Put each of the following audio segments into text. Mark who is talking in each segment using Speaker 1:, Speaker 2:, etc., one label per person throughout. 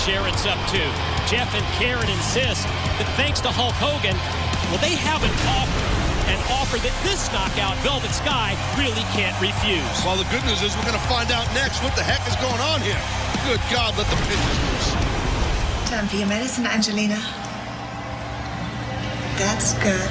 Speaker 1: Jarrett's up to. Jeff and Karen insist that thanks to Hulk Hogan, well, they have an offer that this knockout Velvet Sky really can't refuse.
Speaker 2: Well, the good news is we're going to find out next what the heck is going on here. Good God, let the pitches loose.
Speaker 3: Time for your medicine, Angelina. That's good.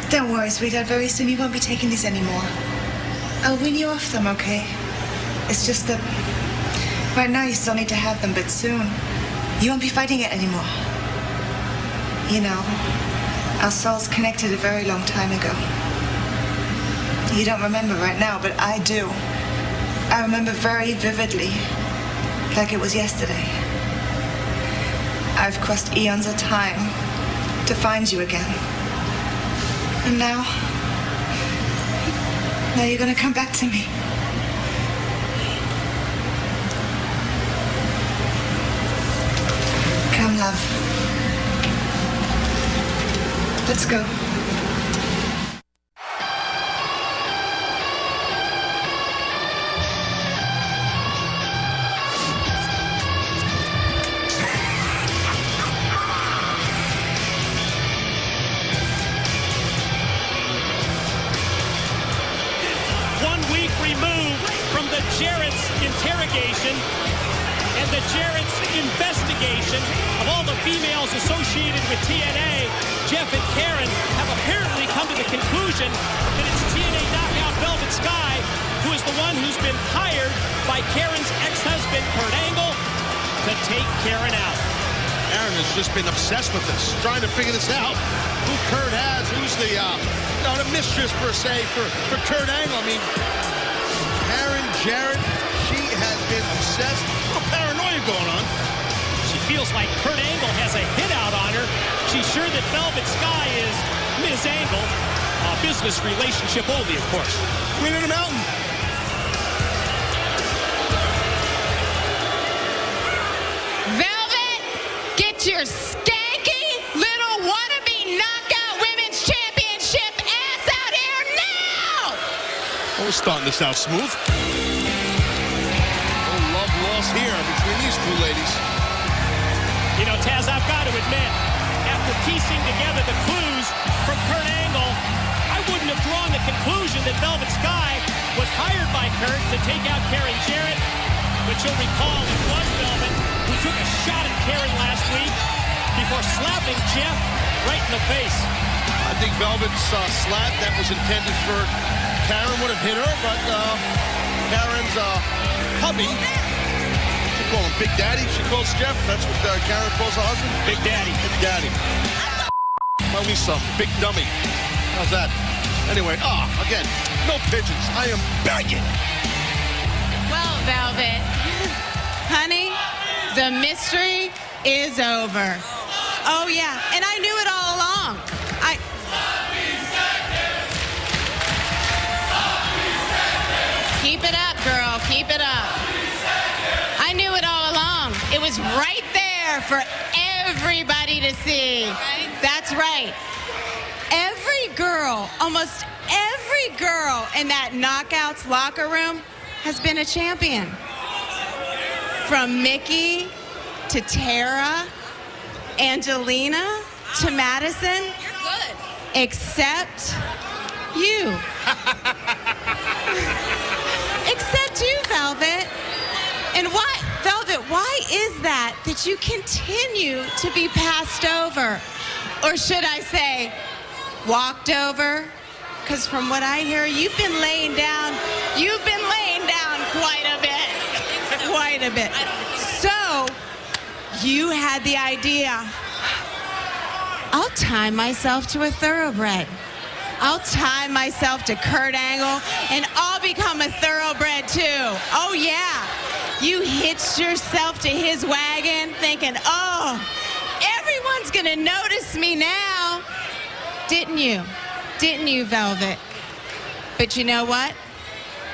Speaker 3: Don't worry, sweetheart. Very soon you won't be taking these anymore. I'll wean you off them, okay? It's just that right now you still need to have them, but soon you won't be fighting it anymore. You know, our souls connected a very long time ago. You don't remember right now, but I do. I remember very vividly, like it was yesterday. I've crossed eons of time to find you again. And now you're gonna come back to me. Come, love. Let's go.
Speaker 1: Jarrett's interrogation and the Jarrett's investigation of all the females associated with TNA, Jeff and Karen have apparently come to the conclusion that it's TNA knockout Velvet Sky who is the one who's been hired by Karen's ex-husband, Kurt Angle, to take Karen out.
Speaker 2: Karen has just been obsessed with this, trying to figure this out. Who Kurt has, who's the mistress, per se, for Kurt Angle. I mean, Jarrett, she has been obsessed. A little paranoia going on.
Speaker 1: She feels like Kurt Angle has a hit out on her. She's sure that Velvet Sky is Ms. Angle. A business relationship only, of course.
Speaker 2: Queen of the Mountain.
Speaker 4: Velvet, get your skanky little wannabe knockout women's championship ass out here now!
Speaker 2: Oh, we're starting this out smooth. Loss here between these two ladies.
Speaker 1: You know, Taz, I've got to admit, after piecing together the clues from Kurt Angle, I wouldn't have drawn the conclusion that Velvet Sky was hired by Kurt to take out Karen Jarrett. But you'll recall it was Velvet who took a shot at Karen last week before slapping Jeff right in the face.
Speaker 2: I think Velvet's slap that was intended for Karen would have hit her, but Karen's hubby, call him Big Daddy. She calls Jeff. That's what Karen calls her husband.
Speaker 1: Big Daddy.
Speaker 2: Big Daddy. My Lisa, Big Dummy. How's that? Anyway, again, no pigeons. I am begging.
Speaker 4: Well, Velvet, honey, the mystery is over. Oh, yeah, and I knew it all along. Keep it up, girl. Keep it up. I knew it all along. It was right there for everybody to see. Right? That's right. Every girl, almost every girl in that Knockouts locker room has been a champion. From Mickey to Tara, Angelina to Madison.
Speaker 5: You're good.
Speaker 4: Except you. Except you, Velvet. And why, Velvet, why is that you continue to be passed over? Or should I say, walked over? Because from what I hear, you've been laying down quite a bit. Quite a bit. So, you had the idea, I'll tie myself to a thoroughbred. I'll tie myself to Kurt Angle, and I'll become a thoroughbred too. Oh yeah, you hitched yourself to his wagon thinking, oh, everyone's gonna notice me now. Didn't you? Didn't you, Velvet? But you know what?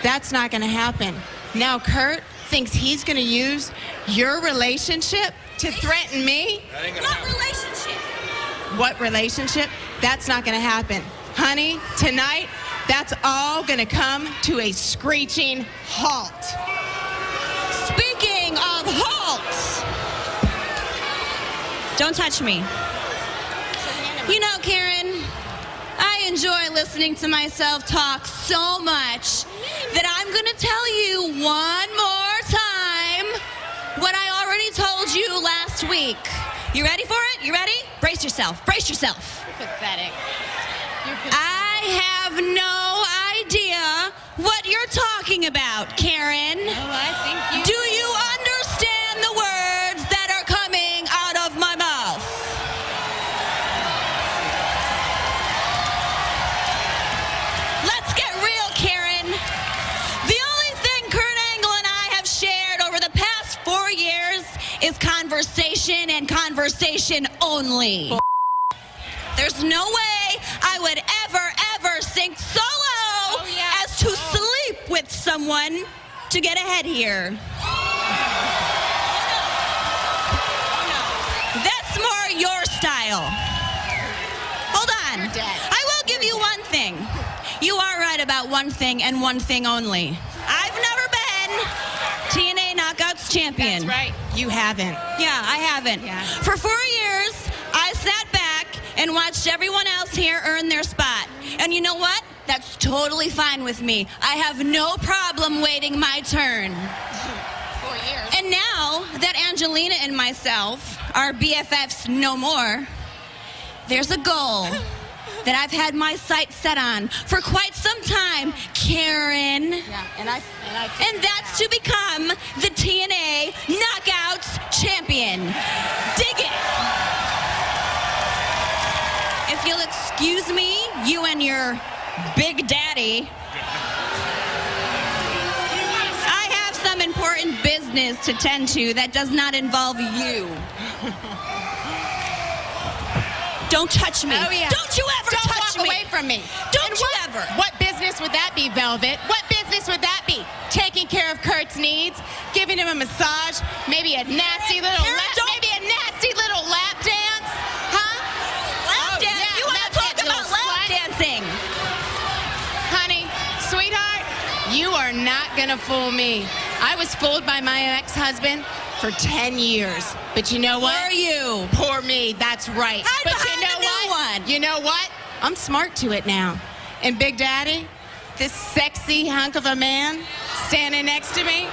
Speaker 4: That's not gonna happen. Now Kurt thinks he's gonna use your relationship to threaten me?
Speaker 5: What relationship?
Speaker 4: What relationship? That's not gonna happen. Honey, tonight, that's all gonna come to a screeching halt.
Speaker 5: Speaking of halt, Don't touch me. You know, Karen, I enjoy listening to myself talk so much that I'm going to tell you one more time what I already told you last week. You ready for it? You ready? Brace yourself. Brace yourself.
Speaker 4: You're pathetic.
Speaker 5: I have no idea what you're talking about, Karen.
Speaker 4: Oh, I think you
Speaker 5: Do you understand the words that are coming out of my mouth? Let's get real, Karen. The only thing Kurt Angle and I have shared over the past 4 years is conversation and conversation only. There's no way I would ever sink so low as to sleep with someone to get ahead here. That's more your style. Hold on. I will give you one thing. You are right about one thing and one thing only. I've never been TNA Knockouts champion.
Speaker 4: That's right. You haven't.
Speaker 5: Yeah, I haven't.
Speaker 4: Yeah.
Speaker 5: For 4 years, I sat back and watched everyone else here earn their spot. And you know what? That's totally fine with me. I have no problem waiting my turn.
Speaker 4: 4 years.
Speaker 5: And now that Angelina and myself are BFFs no more, there's a goal that I've had my sights set on for quite some time, Karen.
Speaker 4: Yeah,
Speaker 5: And that's to become the TNA Knockouts champion. Dig it. If you'll excuse me, you and your big daddy, I have some important business to tend to that does not involve you. Don't touch me.
Speaker 4: Oh, yeah.
Speaker 5: Don't you ever
Speaker 4: Don't
Speaker 5: touch
Speaker 4: walk
Speaker 5: me.
Speaker 4: away from me.
Speaker 5: Don't
Speaker 4: And
Speaker 5: you
Speaker 4: what,
Speaker 5: ever.
Speaker 4: What business would that be, Velvet? What business would that be? Taking care of Kurt's needs, giving him a massage, maybe a nasty little
Speaker 5: Karen,
Speaker 4: lap dance, huh?
Speaker 5: Lap dance?
Speaker 4: yeah,
Speaker 5: You want to
Speaker 4: lap
Speaker 5: talk
Speaker 4: dance,
Speaker 5: about
Speaker 4: little
Speaker 5: lap
Speaker 4: slut.
Speaker 5: dancing?
Speaker 4: Honey, sweetheart, you are not gonna fool me. I was fooled by my ex-husband for 10 years. But you know what?
Speaker 5: Were you?
Speaker 4: Poor me, that's right.
Speaker 5: Hide
Speaker 4: but
Speaker 5: behind
Speaker 4: you know
Speaker 5: the new
Speaker 4: what?
Speaker 5: one.
Speaker 4: You know what? I'm smart to it now. And Big Daddy, this sexy hunk of a man standing next to me,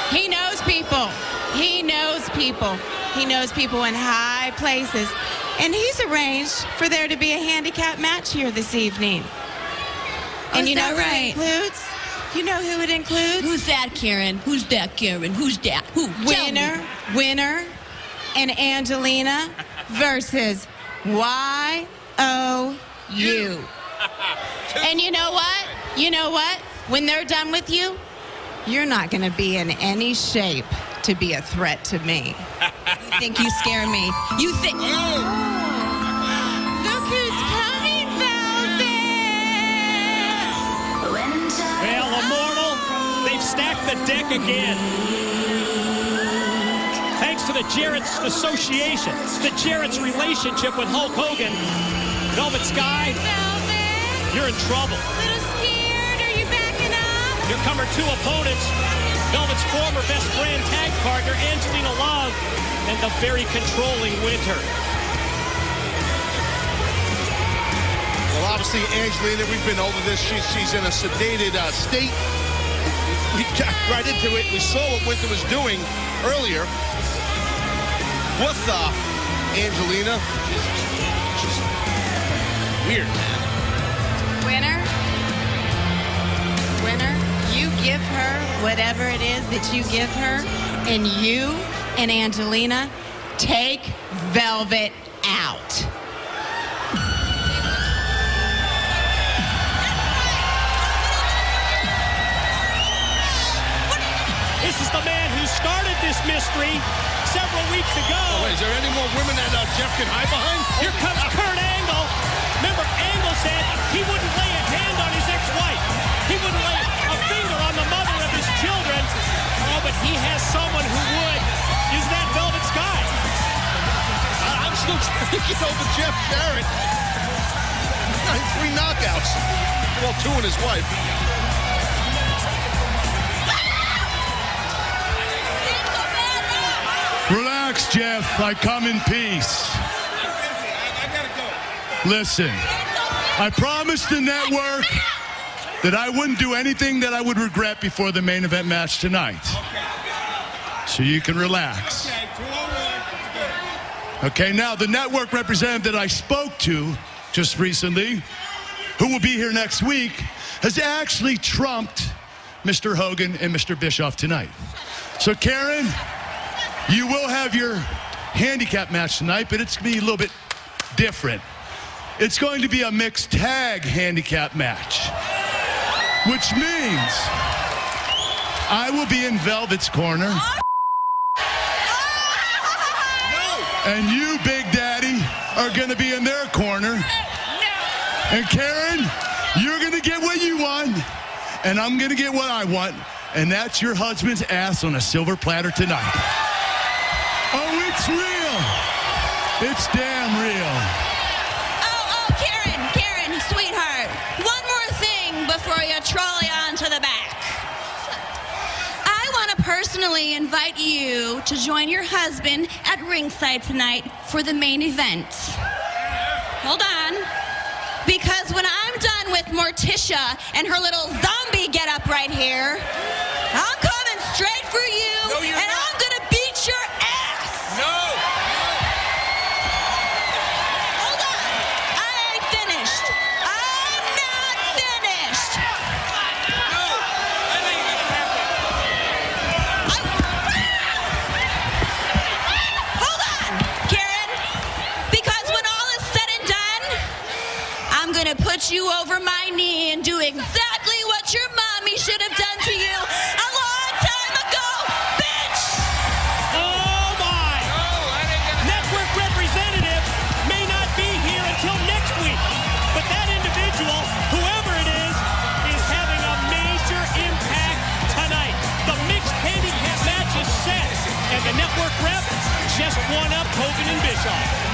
Speaker 4: he knows people. He knows people. He knows people in high places. And he's arranged for there to be a handicap match here this evening. And you know
Speaker 5: that
Speaker 4: who it
Speaker 5: right?
Speaker 4: includes? You know who it includes?
Speaker 5: Who's that, Karen? Who's that, Karen? Who's that? Who? Tell me.
Speaker 4: Winner, and Angelina versus Y-O-U. And you know what? You know what? When they're done with you, you're not going to be in any shape to be a threat to me.
Speaker 5: You think you scare me? You think?
Speaker 4: Look who's coming, Velvet!
Speaker 1: Well, Immortal, they've stacked the deck again. Thanks to the Jarrett's association, the Jarrett's relationship with Hulk Hogan. Velvet Sky,
Speaker 4: Velvet!
Speaker 1: you're in trouble.
Speaker 4: A little scared? Are you backing up?
Speaker 1: Here come her two opponents. Velvet's former best friend, tag partner, Angelina Love, and the very controlling Winter.
Speaker 2: Well, obviously, Angelina, we've been over this. She's in a sedated state. We got right into it. We saw what Winter was doing earlier with Angelina. She's weird, man.
Speaker 4: Winner, you give her whatever it is that you give her, and you and Angelina take Velvet out.
Speaker 1: This is the man who started this mystery several weeks ago.
Speaker 2: Oh, wait, is there any more women that Jeff can hide behind?
Speaker 1: Here comes Kurt Angle. Remember, Angle said he wouldn't lay a hand on his ex-wife. He wouldn't lay a finger on the mother of his children. Oh, but he has someone who would. Is that Velvet Sky?
Speaker 2: I'm still thinking over Jeff Jarrett. 3 knockouts. Well, 2 in his wife.
Speaker 6: Relax, Relax, Jeff. I come in peace. Listen, I promised the network that I wouldn't do anything that I would regret before the main event match tonight. So you can relax. Okay, now the network representative that I spoke to just recently, who will be here next week, has actually trumped Mr. Hogan and Mr. Bischoff tonight. So Karen, you will have your handicap match tonight, but it's going to be a little bit different. It's going to be a mixed tag handicap match, which means I will be in Velvet's corner. And you, Big Daddy, are going to be in their corner. And Karen, you're going to get what you want, and I'm going to get what I want, and that's your husband's ass on a silver platter tonight. Oh, it's real. It's damn real.
Speaker 5: Karen, sweetheart, one more thing before you trolley on to the back. I want to personally invite you to join your husband at ringside tonight for the main event. Hold on. Because when I'm done with Morticia and her little zombie get-up right here, I'm coming straight for you, and I'm going to beat your ass.
Speaker 7: No.
Speaker 5: Hold on. I ain't finished. I'm not finished.
Speaker 7: No. That ain't gonna happen.
Speaker 5: Hold on, Karen. Because when all is said and done, I'm going to put you over my knee and do exactly what your mommy should have done to you a long time ago, bitch!
Speaker 1: Oh, my. Network representative may not be here until next week, but that individual, whoever it is having a major impact tonight. The mixed handicap match is set, and the network rep just won up Hogan and Bischoff.